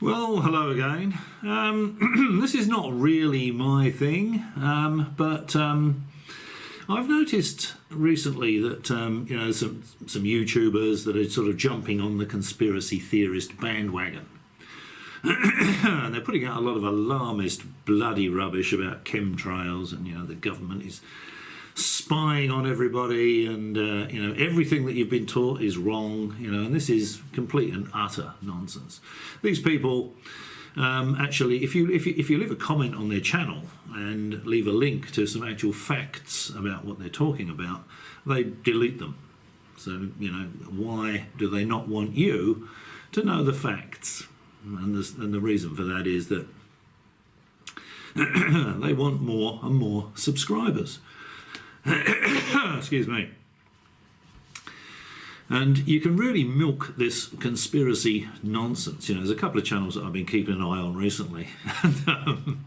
Well, hello again. This is not really my thing, but I've noticed recently that some YouTubers that are sort of jumping on the conspiracy theorist bandwagon, and they're putting out a lot of alarmist, bloody rubbish about chemtrails, and the government is spying on everybody, and everything that you've been taught is wrong, and this is complete and utter nonsense. These people actually, if you leave a comment on their channel and leave a link to some actual facts about what they're talking about, they delete them. So why do they not want you to know the facts? And the reason for that is that they want more and more subscribers. Excuse me. And you can really milk this conspiracy nonsense. There's a couple of channels that I've been keeping an eye on recently. And,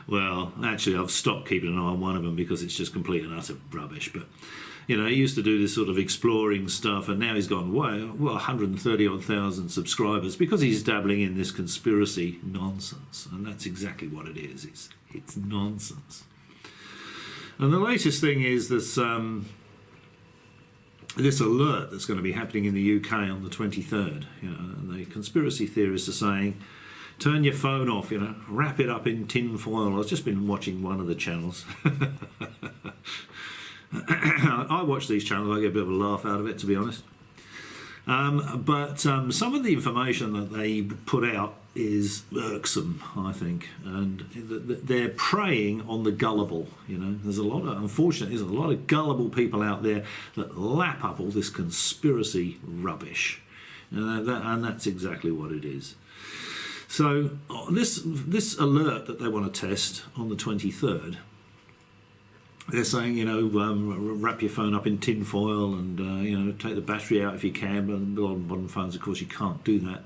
well, actually, I've stopped keeping an eye on one of them because it's just complete and utter rubbish. But, he used to do this sort of exploring stuff, and now he's gone, 130,000 subscribers because he's dabbling in this conspiracy nonsense. And that's exactly what it is. It's nonsense. And the latest thing is this this alert that's going to be happening in the UK on the 23rd. And the conspiracy theorists are saying, turn your phone off, wrap it up in tin foil. I've just been watching one of the channels. I watch these channels, I get a bit of a laugh out of it, to be honest. But some of the information that they put out is irksome, I think, and they're preying on the gullible. Unfortunately, there's a lot of gullible people out there that lap up all this conspiracy rubbish, and that's exactly what it is. So this alert that they want to test on the 23rd, they're saying, wrap your phone up in tin foil and, take the battery out if you can, but on modern phones, of course, you can't do that.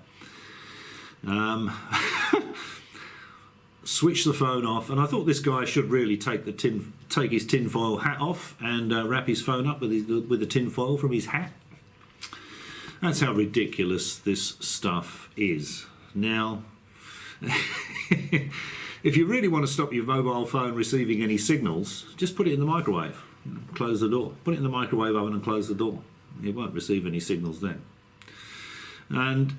Switch the phone off, and I thought this guy should really take his tin foil hat off and wrap his phone up with the tin foil from his hat. That's how ridiculous this stuff is. Now, if you really want to stop your mobile phone receiving any signals, just put it in the microwave. Close the door. Put it in the microwave oven and close the door. It won't receive any signals then. And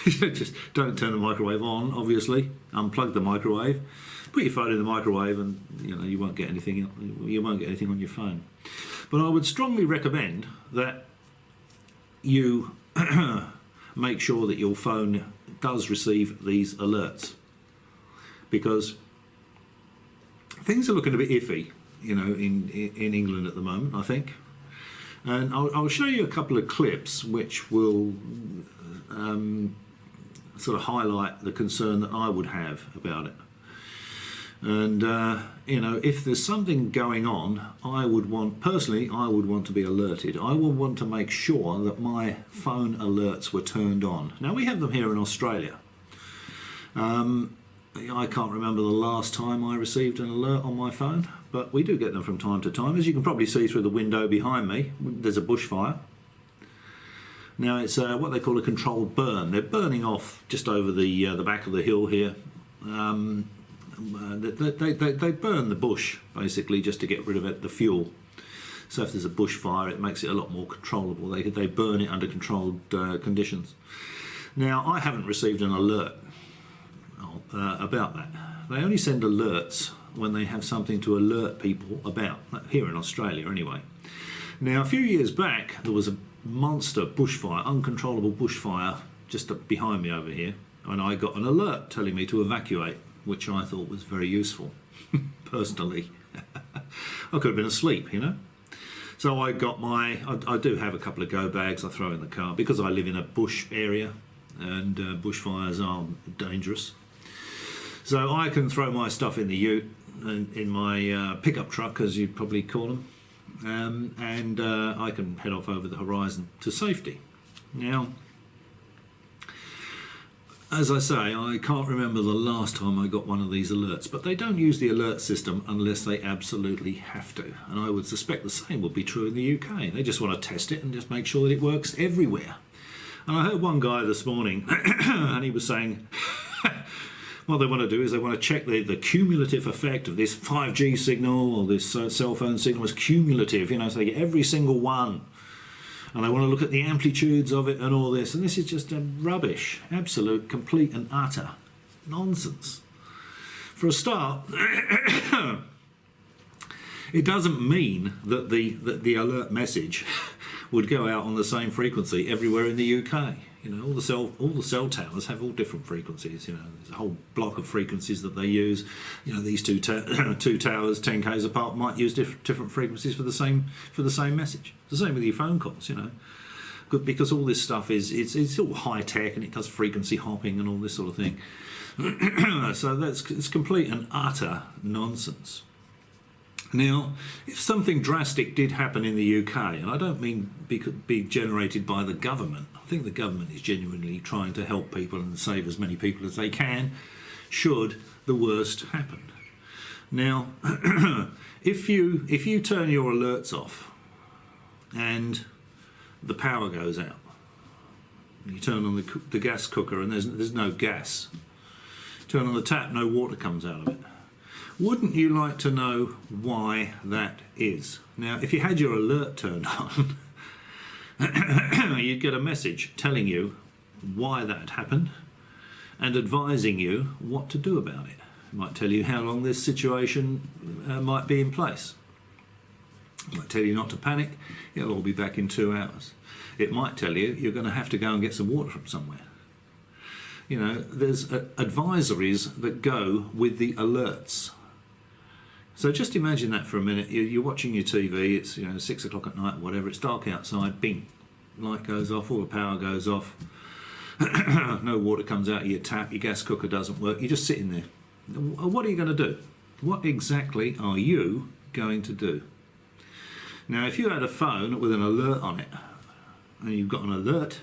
just don't turn the microwave on, obviously. Unplug the microwave. Put your phone in the microwave, and you won't get anything. You won't get anything on your phone. But I would strongly recommend that you make sure that your phone does receive these alerts, because things are looking a bit iffy, in England at the moment, I think. And I'll show you a couple of clips which will sort of highlight the concern that I would have about it. And if there's something going on, I would want to be alerted. I would want to make sure that my phone alerts were turned on. Now, we have them here in Australia. I can't remember the last time I received an alert on my phone, but we do get them from time to time. As you can probably see through the window behind me, there's a bushfire. Now, it's what they call a controlled burn. They're burning off just over the back of the hill here. They burn the bush, basically, just to get rid of the fuel. So if there's a bushfire, it makes it a lot more controllable. They burn it under controlled conditions. Now, I haven't received an alert about that. They only send alerts when they have something to alert people about, here in Australia anyway. Now, a few years back, there was a monster bushfire, uncontrollable bushfire, just behind me over here, and I got an alert telling me to evacuate, which I thought was very useful, personally. I could have been asleep, So I got I do have a couple of go bags I throw in the car, because I live in a bush area, and bushfires are dangerous. So I can throw my stuff in the ute, in my pickup truck, as you'd probably call them, and I can head off over the horizon to safety. Now, as I say, I can't remember the last time I got one of these alerts, but they don't use the alert system unless they absolutely have to. And I would suspect the same would be true in the UK. They just want to test it and just make sure that it works everywhere. And I heard one guy this morning, and he was saying, what they want to do is they want to check the cumulative effect of this 5G signal or this cell phone signal is cumulative, so they get every single one. And they want to look at the amplitudes of it and all this. And this is just rubbish, absolute, complete and utter nonsense. For a start, it doesn't mean that the alert message would go out on the same frequency everywhere in the UK. All the cell towers have all different frequencies. There's a whole block of frequencies that they use. These two towers 10 k's apart might use different frequencies for the same message. It's the same with your phone calls. Because all this stuff it's all high tech and it does frequency hopping and all this sort of thing. So it's complete and utter nonsense. Now, if something drastic did happen in the UK, and I don't mean be generated by the government, I think the government is genuinely trying to help people and save as many people as they can, should the worst happen. Now, if you turn your alerts off and the power goes out, you turn on the gas cooker and there's no gas, turn on the tap, no water comes out of it. Wouldn't you like to know why that is? Now, if you had your alert turned on, you'd get a message telling you why that happened and advising you what to do about it. It might tell you how long this situation might be in place. It might tell you not to panic. It'll all be back in 2 hours. It might tell you you're going to have to go and get some water from somewhere. There's advisories that go with the alerts. So just imagine that for a minute. You're watching your TV, it's 6 o'clock at night, whatever, it's dark outside, bing, light goes off, all the power goes off, no water comes out of your tap, your gas cooker doesn't work, you're just sitting there. What are you going to do? What exactly are you going to do? Now, if you had a phone with an alert on it, and you've got an alert,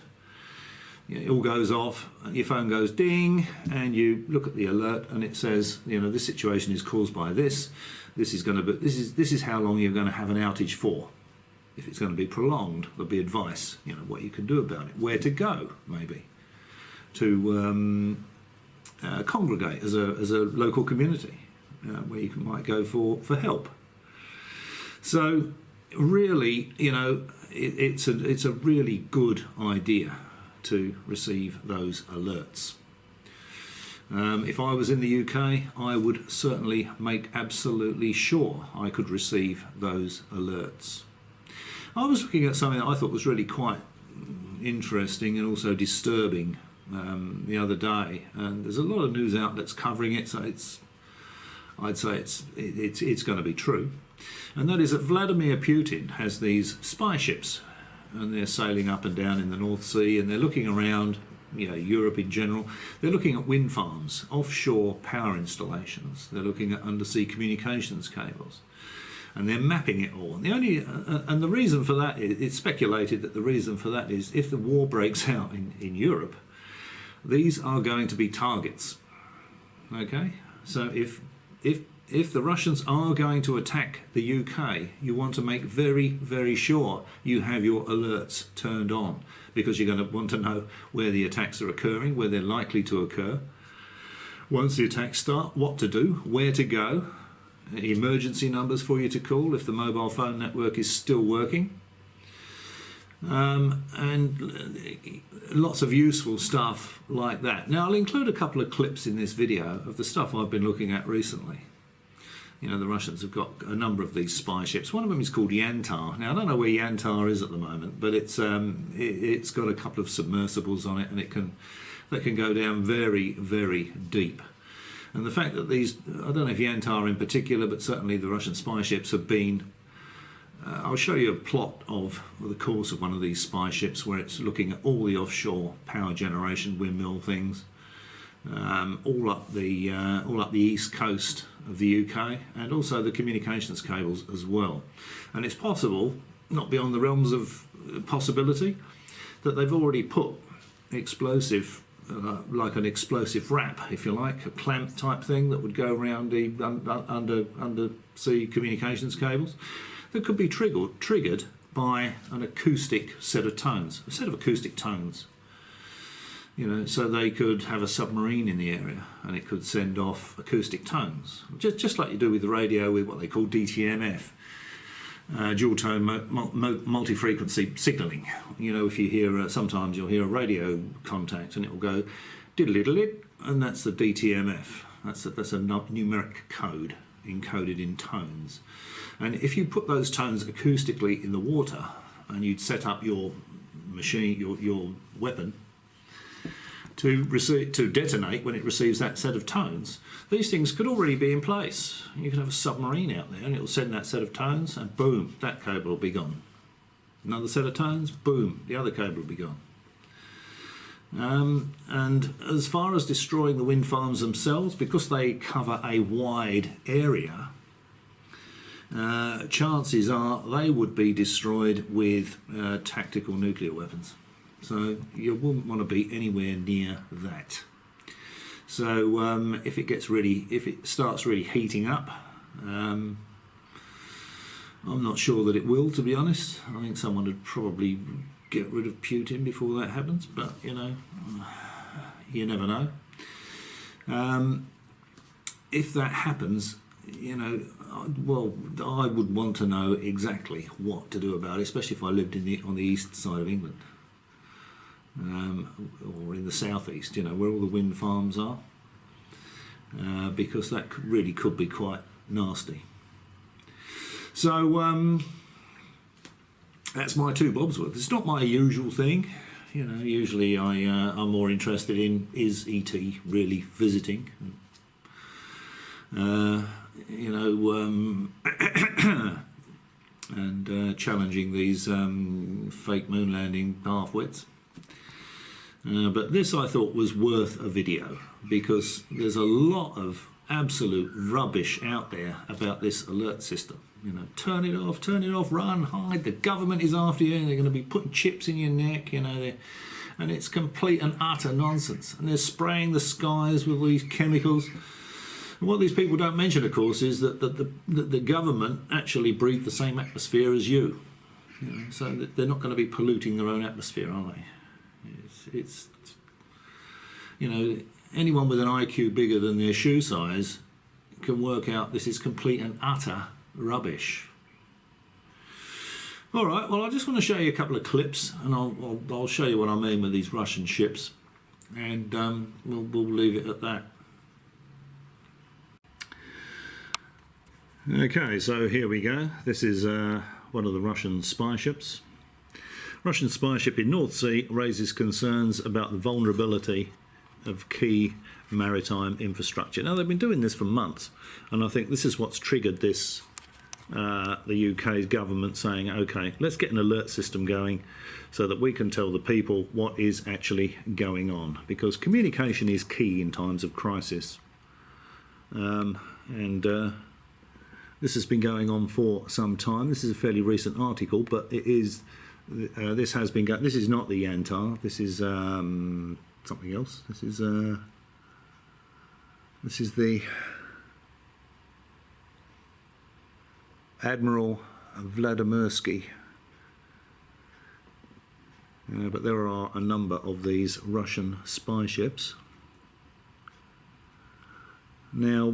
it all goes off, your phone goes ding, and you look at the alert and it says, this situation is caused by this. This is how long you're going to have an outage for. If it's going to be prolonged, there'll be advice, what you can do about it, where to go, maybe, to congregate as a local community, where you might go for help. So really, it's a really good idea to receive those alerts. If I was in the UK, I would certainly make absolutely sure I could receive those alerts. I was looking at something that I thought was really quite interesting and also disturbing the other day, and there's a lot of news outlets covering it, so I'd say it's going to be true. And that is that Vladimir Putin has these spy ships, and they're sailing up and down in the North Sea, and they're looking around, Europe in general. They're looking at wind farms, offshore power installations. They're looking at undersea communications cables, and they're mapping it all. And the reason for that is, it's speculated that the reason for that is if the war breaks out in Europe, these are going to be targets. Okay, so if the Russians are going to attack the UK, you want to make very, very sure you have your alerts turned on, because you're going to want to know where the attacks are occurring, where they're likely to occur. Once the attacks start, what to do, where to go, emergency numbers for you to call if the mobile phone network is still working. And lots of useful stuff like that. Now, I'll include a couple of clips in this video of the stuff I've been looking at recently. The Russians have got a number of these spy ships. One of them is called Yantar. Now, I don't know where Yantar is at the moment, but it's got a couple of submersibles on it, and they can go down very, very deep. And the fact that these, I don't know if Yantar in particular, but certainly the Russian spy ships have been, I'll show you a plot of the course of one of these spy ships where it's looking at all the offshore power generation windmill things, all up the east coast of the UK, and also the communications cables as well. And it's possible, not beyond the realms of possibility, that they've already put explosive, like an explosive wrap, if you like, a clamp type thing that would go around the undersea communications cables, that could be triggered by an acoustic set of tones, a set of acoustic tones. You know, so they could have a submarine in the area and it could send off acoustic tones, just like you do with the radio with what they call DTMF, dual tone multi-frequency signalling. You know, if you hear, sometimes you'll hear a radio contact and it will go diddle-diddle-it, and that's the DTMF. That's a numeric code encoded in tones. And if you put those tones acoustically in the water and you'd set up your machine, your weapon, to detonate when it receives that set of tones, these things could already be in place. You could have a submarine out there and it will send that set of tones and boom, that cable will be gone. Another set of tones, boom, the other cable will be gone. And as far as destroying the wind farms themselves, because they cover a wide area, chances are they would be destroyed with tactical nuclear weapons. So you wouldn't want to be anywhere near that. So if it starts really heating up, I'm not sure that it will, to be honest. I think someone would probably get rid of Putin before that happens, but you know, you never know. If that happens, you know, well, I would want to know exactly what to do about it, especially if I lived on the east side of England. Or in the southeast, you know, where all the wind farms are, because that really could be quite nasty. So that's my two bobs worth. It's not my usual thing, you know. Usually I'm more interested in, is ET really visiting? You know, and challenging these fake moon landing half-wits. But this I thought was worth a video, because there's a lot of absolute rubbish out there about this alert system. You know, turn it off, run, hide, the government is after you, they're going to be putting chips in your neck, you know, and it's complete and utter nonsense. And they're spraying the skies with these chemicals. And what these people don't mention, of course, is that the government actually breathe the same atmosphere as you. You know, so they're not going to be polluting their own atmosphere, are they? It's you know, anyone with an IQ bigger than their shoe size can work out this is complete and utter rubbish. All right, well, I just want to show you a couple of clips, and I'll show you what I mean with these Russian ships, and we'll leave it at that. Okay, so here we go. This is one of the Russian spy ships. Russian spy ship in North Sea raises concerns about the vulnerability of key maritime infrastructure. Now, they've been doing this for months, and I think this is what's triggered this, the UK's government saying, okay, let's get an alert system going so that we can tell the people what is actually going on, because communication is key in times of crisis. This has been going on for some time. This is a fairly recent article, but it is this has been this is not the Yantar. This is something else. This is the Admiral Vladimirsky. But there are a number of these Russian spy ships. Now,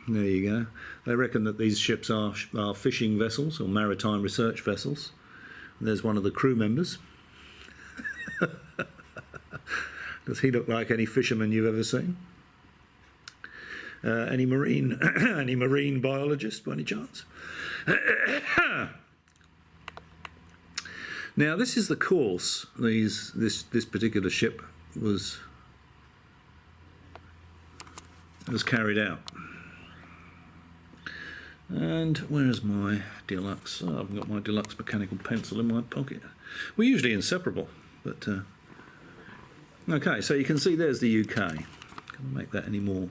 there you go. They reckon that these ships are fishing vessels or maritime research vessels. There's one of the crew members. Does he look like any fisherman you've ever seen? Any marine biologist by any chance? Now, this is the course this particular ship was carried out. And where's my deluxe? Oh, I've got my deluxe mechanical pencil in my pocket. We're usually inseparable, but okay. So you can see there's the UK. Can't make that any more.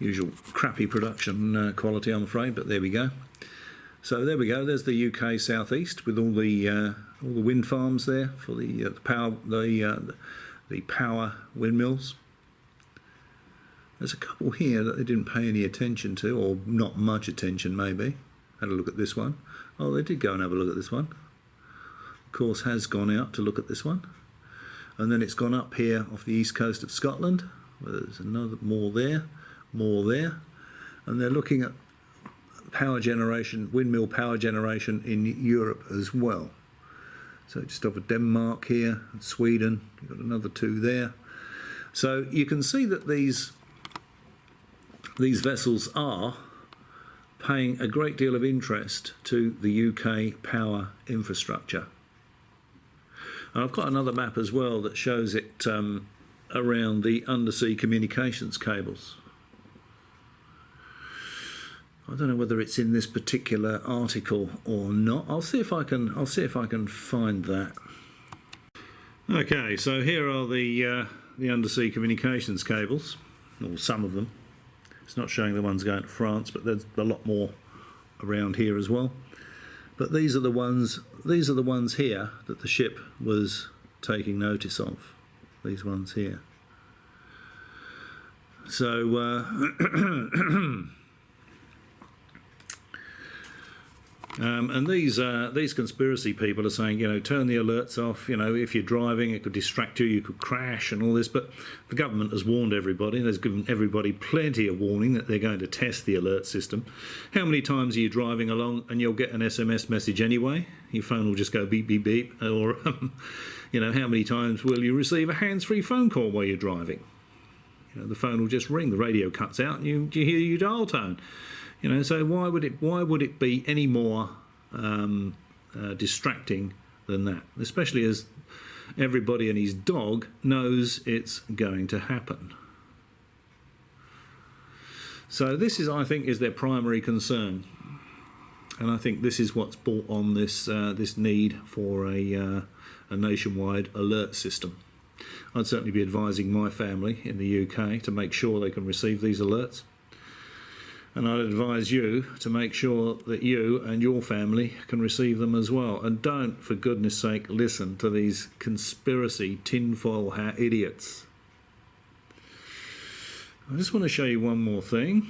Usual crappy production quality, I'm afraid, but there we go. So there we go. There's the UK southeast with all the wind farms there for the power windmills. There's a couple here that they didn't pay any attention to, or not much attention maybe. Had a look at this one. Oh, they did go and have a look at this one. of course, has gone out to look at this one. And then it's gone up here off the east coast of Scotland. There's another more there. And they're looking at power generation, windmill power generation in Europe as well. So just off of Denmark here and Sweden, you've got another 2 there. So you can see that these vessels are paying a great deal of interest to the UK power infrastructure. And I've got another map as well that shows it around the undersea communications cables. I don't know whether it's in this particular article or not. I'll see if I can find that. Okay, so here are the undersea communications cables, or some of them. It's not showing the ones going to France, but there's a lot more around here as well. But these are the ones here that the ship was taking notice of. These ones here. So and these conspiracy people are saying, turn the alerts off. If you're driving, it could distract you, you could crash and all this. But the government has warned everybody. There's given everybody plenty of warning that they're going to test the alert system. How many times are you driving along and you'll get an SMS message anyway? Your phone will just go beep, beep, beep. Or, how many times will you receive a hands-free phone call while you're driving? The phone will just ring, the radio cuts out, and you hear your dial tone. So why would it be any more distracting than that? Especially as everybody and his dog knows it's going to happen. So this is, I think, is their primary concern, and I think this is what's brought on this this need for a nationwide alert system. I'd certainly be advising my family in the UK to make sure they can receive these alerts. And I'd advise you to make sure that you and your family can receive them as well. And don't, for goodness sake, listen to these conspiracy tinfoil hat idiots. I just want to show you one more thing.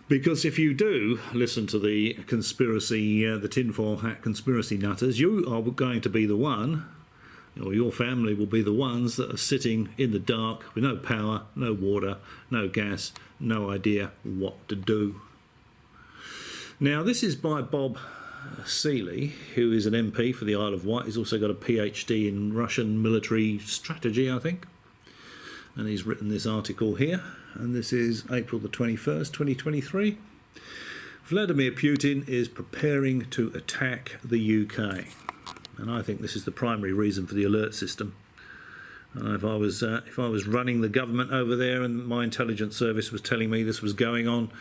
Because if you do listen to the conspiracy, the tinfoil hat conspiracy nutters, you are going to be the one, or your family will be the ones that are sitting in the dark with no power, no water, no gas, no idea what to do. Now, this is by Bob Seeley, who is an MP for the Isle of Wight. He's also got a PhD in Russian military strategy, I think. And he's written this article here, and this is April the 21st, 2023. Vladimir Putin is preparing to attack the UK. And I think this is the primary reason for the alert system. If I was running the government over there and my intelligence service was telling me this was going on,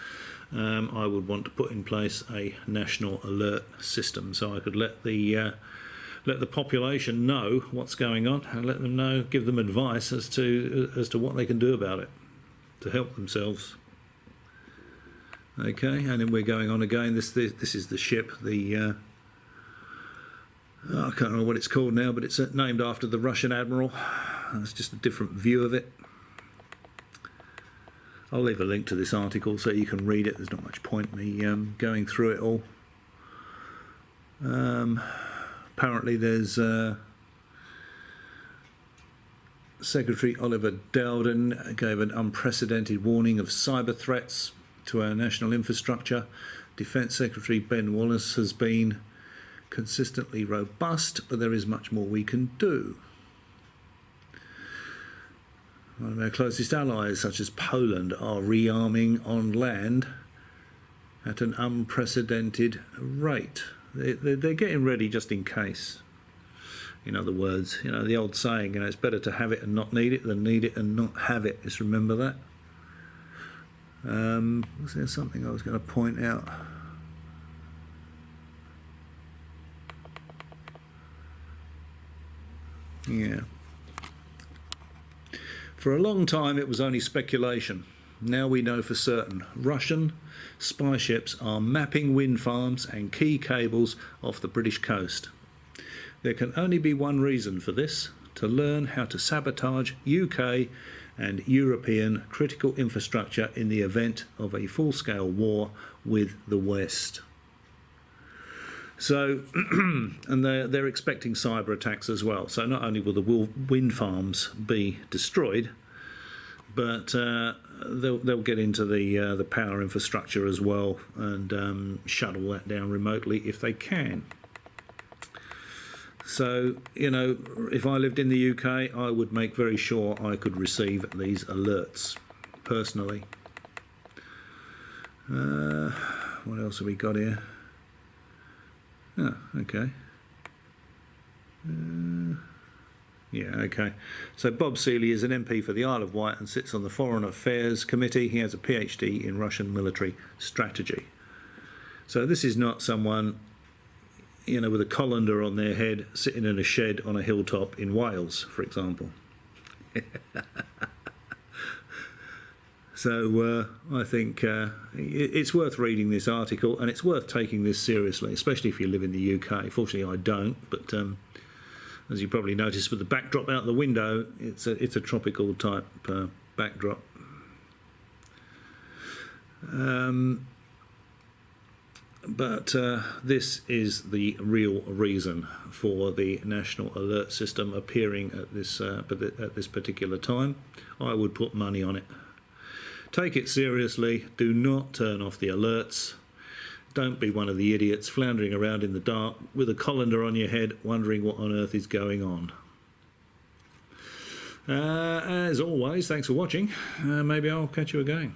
I would want to put in place a national alert system so I could let the population know what's going on and let them know, give them advice as to what they can do about it to help themselves. Okay, and then we're going on again. This is the ship, the I can't remember what it's called now, but it's named after the Russian admiral. It's just a different view of it. I'll leave a link to this article so you can read it. There's not much point me going through it all. Apparently there's Secretary Oliver Dowden gave an unprecedented warning of cyber threats to our national infrastructure. Defence Secretary Ben Wallace has been consistently robust, but there is much more we can do. One of our closest allies, such as Poland, are rearming on land at an unprecedented rate. They're getting ready just in case. In other words, the old saying, it's better to have it and not need it than need it and not have it. Just remember that. Was there something I was going to point out? Yeah. For a long time it was only speculation. Now we know for certain. Russian spy ships are mapping wind farms and key cables off the British coast. There can only be one reason for this: to learn how to sabotage UK and European critical infrastructure in the event of a full-scale war with the West. So, and they're expecting cyber attacks as well. So not only will the wind farms be destroyed, but they'll get into the power infrastructure as well and shut all that down remotely if they can. So, you know, if I lived in the UK, I would make very sure I could receive these alerts personally. What else have we got here? Oh, okay. Yeah, okay. So Bob Seeley is an MP for the Isle of Wight and sits on the Foreign Affairs Committee. He has a PhD in Russian military strategy. So this is not someone, you know, with a colander on their head sitting in a shed on a hilltop in Wales, for example. So I think it's worth reading this article, and it's worth taking this seriously, especially if you live in the UK. Fortunately, I don't, but as you probably noticed with the backdrop out the window, it's a tropical type backdrop. But this is the real reason for the National Alert System appearing at this particular time. I would put money on it. Take it seriously. Do not turn off the alerts. Don't be one of the idiots floundering around in the dark with a colander on your head wondering what on earth is going on. As always, thanks for watching. Maybe I'll catch you again.